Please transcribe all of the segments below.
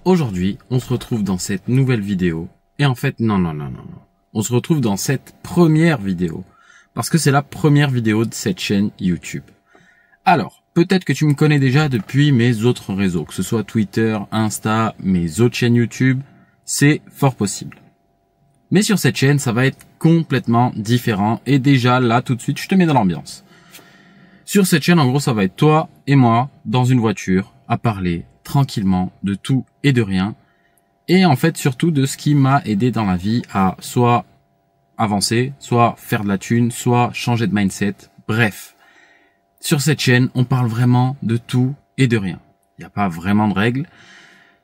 aujourd'hui, on se retrouve dans cette nouvelle vidéo. Et en fait, non. On se retrouve dans cette première vidéo. Parce que c'est la première vidéo de cette chaîne YouTube. Alors, peut-être que tu me connais déjà depuis mes autres réseaux, que ce soit Twitter, Insta, mes autres chaînes YouTube, c'est fort possible. Mais sur cette chaîne, ça va être complètement différent. Et déjà, là, tout de suite, je te mets dans l'ambiance. Sur cette chaîne, en gros, ça va être toi et moi dans une voiture à parler tranquillement de tout et de rien. Et en fait, surtout de ce qui m'a aidé dans la vie à soit avancer, soit faire de la thune, soit changer de mindset. Bref, sur cette chaîne, on parle vraiment de tout et de rien. Il n'y a pas vraiment de règles.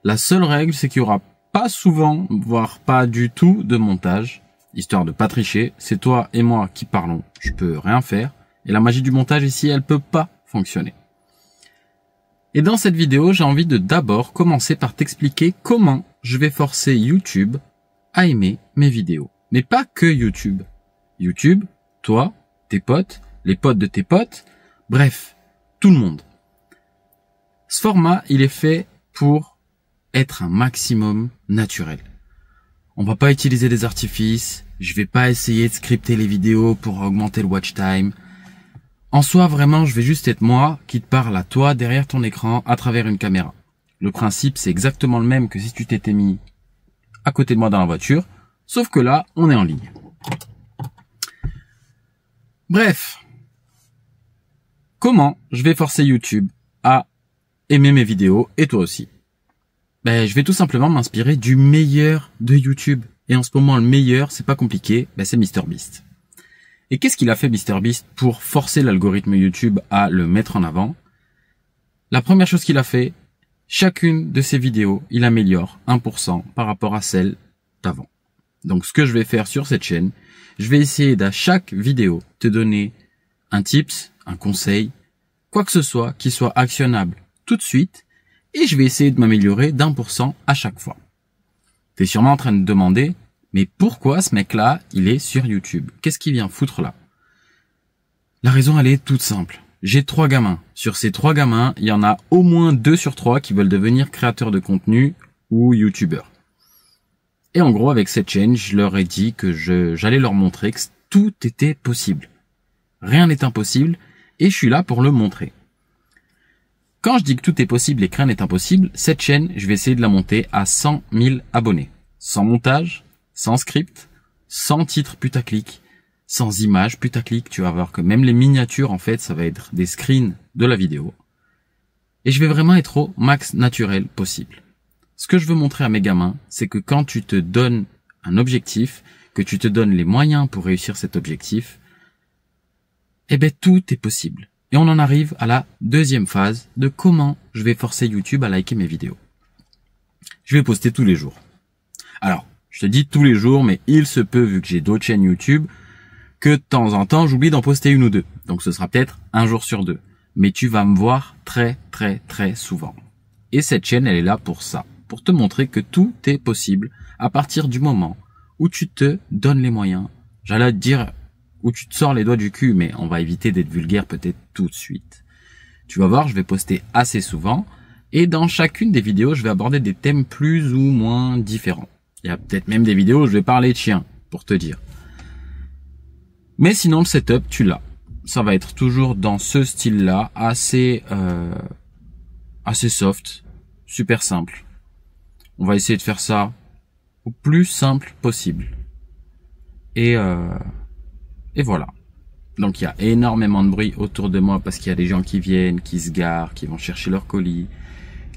La seule règle, c'est qu'il y aura pas souvent, voire pas du tout de montage, histoire de pas tricher. C'est toi et moi qui parlons. Je peux rien faire. Et la magie du montage ici, elle peut pas fonctionner. Et dans cette vidéo, j'ai envie de d'abord commencer par t'expliquer comment je vais forcer YouTube à aimer mes vidéos. Mais pas que YouTube. YouTube, toi, tes potes, les potes de tes potes, bref, tout le monde. Ce format, il est fait pour être un maximum naturel. On va pas utiliser des artifices, je vais pas essayer de scripter les vidéos pour augmenter le watch time. En soi, vraiment, je vais juste être moi qui te parle à toi derrière ton écran à travers une caméra. Le principe, c'est exactement le même que si tu t'étais mis à côté de moi dans la voiture, sauf que là, on est en ligne. Bref, comment je vais forcer YouTube à aimer mes vidéos et toi aussi? Je vais tout simplement m'inspirer du meilleur de YouTube. Et en ce moment, le meilleur, c'est pas compliqué, c'est MrBeast. Et qu'est-ce qu'il a fait MrBeast pour forcer l'algorithme YouTube à le mettre en avant? La première chose qu'il a fait, chacune de ses vidéos, il améliore 1% par rapport à celle d'avant. Donc ce que je vais faire sur cette chaîne, je vais essayer d'à chaque vidéo te donner un tips, un conseil, quoi que ce soit qui soit actionnable tout de suite, et je vais essayer de m'améliorer d'1% à chaque fois. T'es sûrement en train de te demander, mais pourquoi ce mec-là, il est sur YouTube? Qu'est-ce qu'il vient foutre là? La raison, elle est toute simple. J'ai 3 gamins. Sur ces 3 gamins, il y en a au moins 2 sur 3 qui veulent devenir créateurs de contenu ou YouTubeurs. Et en gros, avec cette chaîne, je leur ai dit que j'allais leur montrer que tout était possible. Rien n'est impossible, et je suis là pour le montrer. Quand je dis que tout est possible et que rien n'est impossible, cette chaîne, je vais essayer de la monter à 100 000 abonnés. Sans montage, sans script, sans titre putaclic, sans images putaclic. Tu vas voir que même les miniatures, en fait, ça va être des screens de la vidéo. Et je vais vraiment être au max naturel possible. Ce que je veux montrer à mes gamins, c'est que quand tu te donnes un objectif, que tu te donnes les moyens pour réussir cet objectif, tout est possible. Et on en arrive à la deuxième phase de comment je vais forcer YouTube à liker mes vidéos. Je vais poster tous les jours. Alors, je te dis tous les jours, mais il se peut, vu que j'ai d'autres chaînes YouTube, que de temps en temps, j'oublie d'en poster 1 ou 2. Donc ce sera peut-être 1 jour sur 2. Mais tu vas me voir très souvent. Et cette chaîne, elle est là pour ça. Pour te montrer que tout est possible à partir du moment où tu te donnes les moyens. J'allais te dire où tu te sors les doigts du cul, mais on va éviter d'être vulgaire peut-être tout de suite. Tu vas voir, je vais poster assez souvent, et dans chacune des vidéos, je vais aborder des thèmes plus ou moins différents. Il y a peut-être même des vidéos où je vais parler de chiens, pour te dire. Mais sinon, le setup, tu l'as. Ça va être toujours dans ce style-là, assez soft, super simple. On va essayer de faire ça au plus simple possible. Et voilà. Donc il y a énormément de bruit autour de moi parce qu'il y a des gens qui viennent, qui se garent, qui vont chercher leur colis,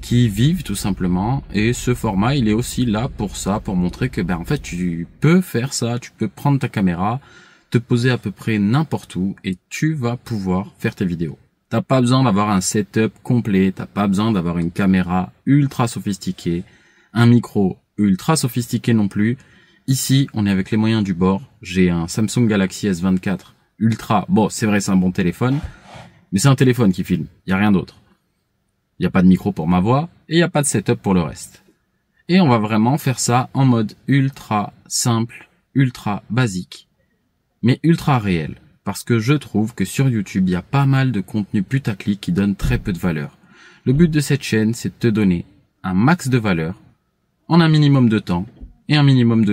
qui vivent tout simplement. Et ce format, il est aussi là pour ça, pour montrer que en fait tu peux faire ça, tu peux prendre ta caméra, te poser à peu près n'importe où et tu vas pouvoir faire tes vidéos. T'as pas besoin d'avoir un setup complet, t'as pas besoin d'avoir une caméra ultra sophistiquée, un micro ultra sophistiqué non plus. Ici, on est avec les moyens du bord. J'ai un Samsung Galaxy S24 Ultra. Bon, c'est vrai, c'est un bon téléphone, mais c'est un téléphone qui filme. Il y a rien d'autre. Il n'y a pas de micro pour ma voix et il n'y a pas de setup pour le reste. Et on va vraiment faire ça en mode ultra simple, ultra basique, mais ultra réel. Parce que je trouve que sur YouTube, il y a pas mal de contenu putaclic qui donne très peu de valeur. Le but de cette chaîne, c'est de te donner un max de valeur en un minimum de temps et un minimum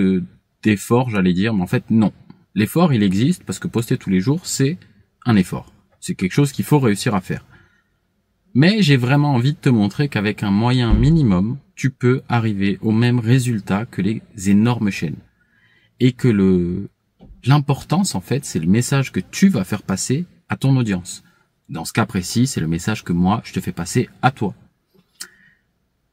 d'effort, j'allais dire, mais en fait non. L'effort, il existe parce que poster tous les jours, c'est un effort. C'est quelque chose qu'il faut réussir à faire. Mais j'ai vraiment envie de te montrer qu'avec un moyen minimum, tu peux arriver au même résultat que les énormes chaînes. Et que l'importance, en fait, c'est le message que tu vas faire passer à ton audience. Dans ce cas précis, c'est le message que moi, je te fais passer à toi.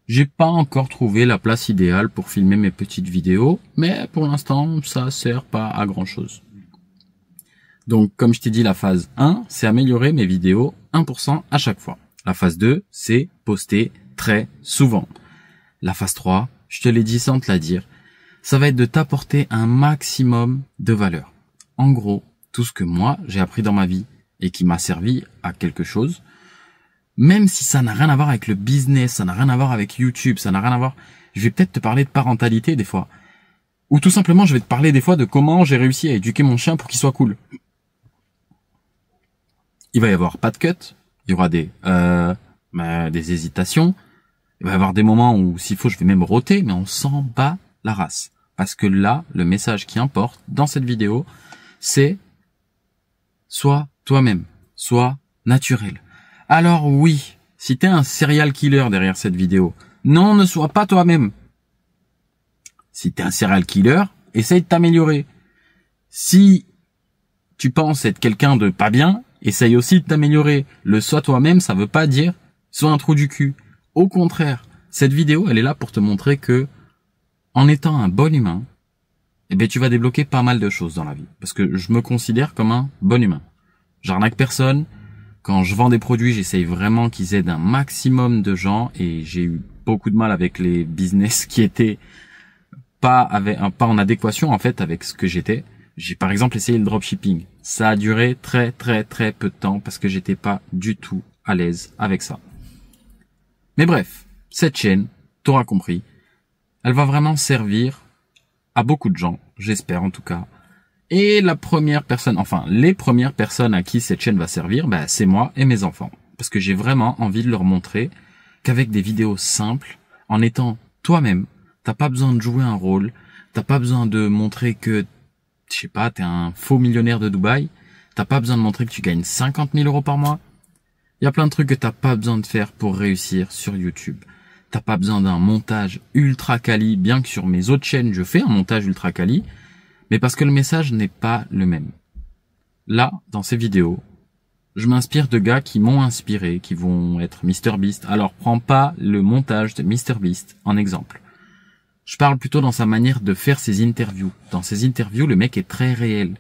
J'ai pas encore trouvé la place idéale pour filmer mes petites vidéos, mais pour l'instant, ça sert pas à grand chose. Donc, comme je t'ai dit, la phase 1, c'est améliorer mes vidéos 1% à chaque fois. La phase 2, c'est poster très souvent. La phase 3, je te l'ai dit sans te la dire, ça va être de t'apporter un maximum de valeur. En gros, tout ce que moi, j'ai appris dans ma vie et qui m'a servi à quelque chose, même si ça n'a rien à voir avec le business, ça n'a rien à voir avec YouTube, ça n'a rien à voir... Je vais peut-être te parler de parentalité des fois. Ou tout simplement, je vais te parler des fois de comment j'ai réussi à éduquer mon chien pour qu'il soit cool. Il va y avoir pas de cut, il y aura des hésitations, il va y avoir des moments où s'il faut je vais même rôter, mais on s'en bat la race. Parce que là, le message qui importe dans cette vidéo, c'est sois toi-même, sois naturel. Alors oui, si t'es un serial killer derrière cette vidéo, non, ne sois pas toi-même. Si t'es un serial killer, essaye de t'améliorer. Si tu penses être quelqu'un de pas bien, essaye aussi de t'améliorer. Le sois toi-même, ça veut pas dire sois un trou du cul. Au contraire, cette vidéo, elle est là pour te montrer que, en étant un bon humain, eh ben, tu vas débloquer pas mal de choses dans la vie. Parce que je me considère comme un bon humain. J'arnaque personne. Quand je vends des produits, j'essaye vraiment qu'ils aident un maximum de gens et j'ai eu beaucoup de mal avec les business qui étaient pas en adéquation, en fait, avec ce que j'étais. J'ai par exemple essayé le dropshipping. Ça a duré très peu de temps parce que j'étais pas du tout à l'aise avec ça. Mais bref, cette chaîne, t'auras compris, elle va vraiment servir à beaucoup de gens, j'espère en tout cas. Et les premières personnes à qui cette chaîne va servir, c'est moi et mes enfants. Parce que j'ai vraiment envie de leur montrer qu'avec des vidéos simples, en étant toi-même, t'as pas besoin de jouer un rôle, t'as pas besoin de montrer que, je sais pas, t'es un faux millionnaire de Dubaï, t'as pas besoin de montrer que tu gagnes 50 000 € par mois. Il y a plein de trucs que t'as pas besoin de faire pour réussir sur YouTube. T'as pas besoin d'un montage ultra quali, bien que sur mes autres chaînes, je fais un montage ultra quali, mais parce que le message n'est pas le même. Là, dans ces vidéos, je m'inspire de gars qui m'ont inspiré, qui vont être MrBeast. Alors, prends pas le montage de MrBeast en exemple. Je parle plutôt dans sa manière de faire ses interviews. Dans ses interviews, le mec est très réel.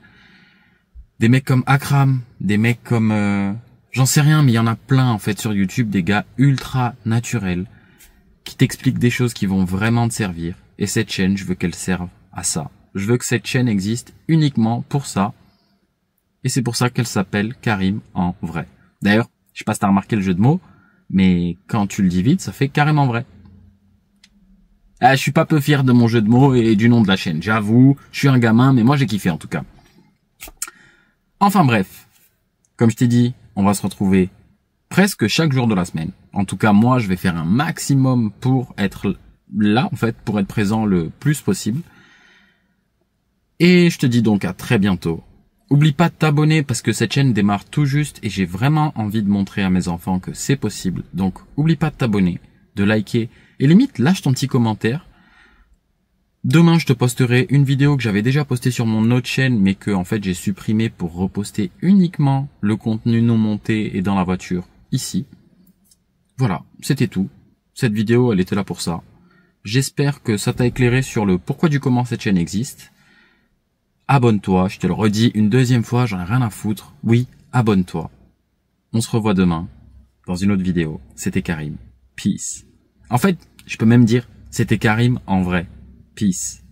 Des mecs comme Akram, des mecs comme... j'en sais rien, mais il y en a plein en fait sur YouTube, des gars ultra naturels, qui t'expliquent des choses qui vont vraiment te servir. Et cette chaîne, je veux qu'elle serve à ça. Je veux que cette chaîne existe uniquement pour ça. Et c'est pour ça qu'elle s'appelle Karim en vrai. D'ailleurs, je sais pas si t'as remarqué le jeu de mots, mais quand tu le dis vite, ça fait Karim en vrai. Ah, je suis pas peu fier de mon jeu de mots et du nom de la chaîne. J'avoue, je suis un gamin, mais moi j'ai kiffé en tout cas. Enfin bref, comme je t'ai dit, on va se retrouver presque chaque jour de la semaine. En tout cas, moi, je vais faire un maximum pour être là, en fait, pour être présent le plus possible. Et je te dis donc à très bientôt. Oublie pas de t'abonner parce que cette chaîne démarre tout juste et j'ai vraiment envie de montrer à mes enfants que c'est possible. Donc, oublie pas de t'abonner, de liker et limite, lâche ton petit commentaire. Demain, je te posterai une vidéo que j'avais déjà postée sur mon autre chaîne mais que en fait j'ai supprimé pour reposter uniquement le contenu non monté et dans la voiture ici. Voilà, c'était tout. Cette vidéo, elle était là pour ça. J'espère que ça t'a éclairé sur le pourquoi du comment cette chaîne existe. Abonne-toi, je te le redis une deuxième fois, j'en ai rien à foutre. Oui, abonne-toi. On se revoit demain dans une autre vidéo. C'était Karim. Peace. En fait, je peux même dire, c'était Karim en vrai. Peace.